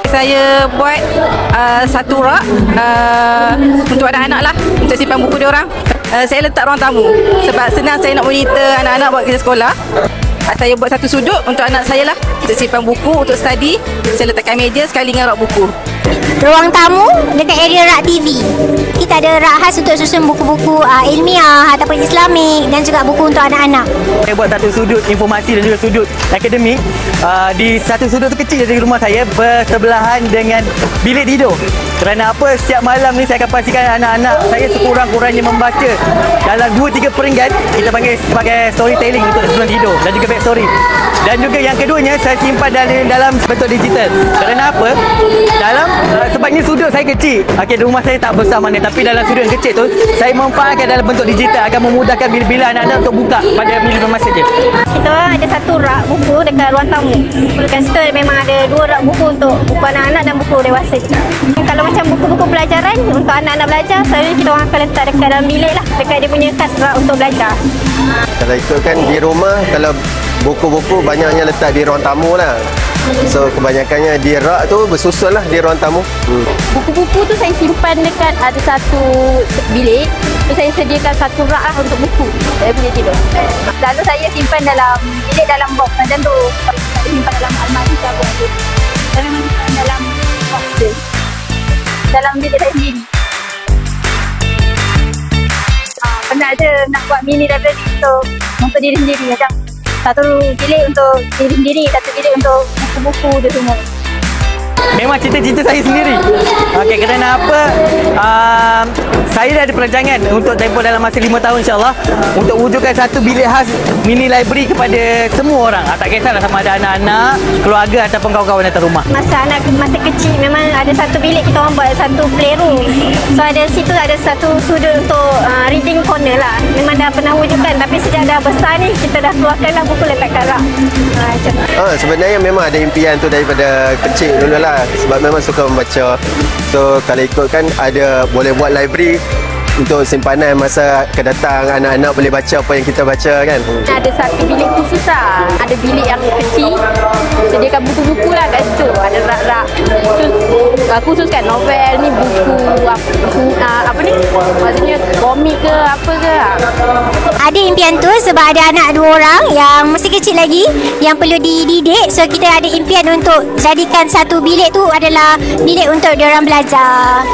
Saya buat satu rak untuk anak-anak lah, untuk simpan buku dia orang. Saya letak ruang tamu sebab senang saya nak monitor anak-anak buat kerja sekolah. Saya buat satu sudut untuk anak saya lah, untuk simpan buku, untuk study. Saya letakkan meja sekali dengan rak buku. Ruang tamu dekat area rak TV. Kita ada rak khas untuk susun buku-buku ilmiah ataupun Islamik dan juga buku untuk anak-anak. Saya buat satu sudut informasi dan juga sudut akademik. Di satu sudut tu kecil dari rumah saya bersebelahan dengan bilik tidur. Kerana apa? Setiap malam ni saya akan pastikan anak-anak saya sekurang-kurangnya membaca dalam 2-3 peringkat. Kita panggil sebagai storytelling untuk sebelum tidur dan juga back story. Dan juga yang keduanya saya simpan dalam bentuk digital. Kerana apa? Sebabnya sudut saya kecil. Okey, rumah saya tak besar mana, tapi dalam sudut yang kecil tu saya memanfaatkan dalam bentuk digital akan memudahkan bila-bila anak-anak untuk buka pada bila masa je. Kita ada satu rak buku dekat ruang tamu. Dekat situ memang ada 2 rak buku untuk buku anak-anak dan buku dewasa juga. Kalau macam buku-buku pelajaran untuk anak-anak belajar, selalu kita orang akan letak dekat dalam bilik lah, dekat dia punya kas rak untuk belajar. Kalau ikutkan di rumah, kalau buku-buku banyaknya letak di ruang tamu lah. So kebanyakannya di rak tu bersusun lah di ruang tamu. Buku-buku tu saya simpan dekat ada satu bilik. Tu saya sediakan satu rak lah untuk buku saya punya tidur. Lalu saya simpan dalam bilik, dalam box macam tu. Saya simpan dalam almari saya buat tu. Saya memang simpan dalam box tu, dalam bilik saya sendiri. Pernah ada nak buat mini library untuk diri sendiri macam satu bilik untuk diri sendiri, satu bilik untuk buku-buku tu semua. Memang cita-cita saya sendiri. Okey, kerana apa? Saya dah ada perancangan untuk tempoh dalam masa 5 tahun insya-Allah untuk wujudkan satu bilik khas mini library kepada semua orang. Tak kisahlah sama ada anak-anak, keluarga ataupun kawan-kawan datang rumah. Masa kecil memang ada satu bilik kita orang buat satu playroom. So ada situ ada satu sudut untuk reading corner lah. Memang dah pernah wujudkan, tapi sejak dah besar ni kita dah keluarkanlah buku letak kat rak. Sebenarnya memang ada impian tu daripada kecil dulu lah. Sebab memang suka membaca. So kalau ikutkan ada boleh buat library untuk simpanan masa akan datang, anak-anak boleh baca apa yang kita baca kan. Ada satu bilik khusus lah. Ada bilik yang kecil, sediakan buku-buku lah kat situ. Ada rak-rak khusus kan, novel ni, buku apa ni, maksudnya komik ke apa ke. Ada impian tu sebab ada anak 2 orang yang masih kecil lagi yang perlu dididik. So kita ada impian untuk jadikan satu bilik tu adalah bilik untuk diorang belajar.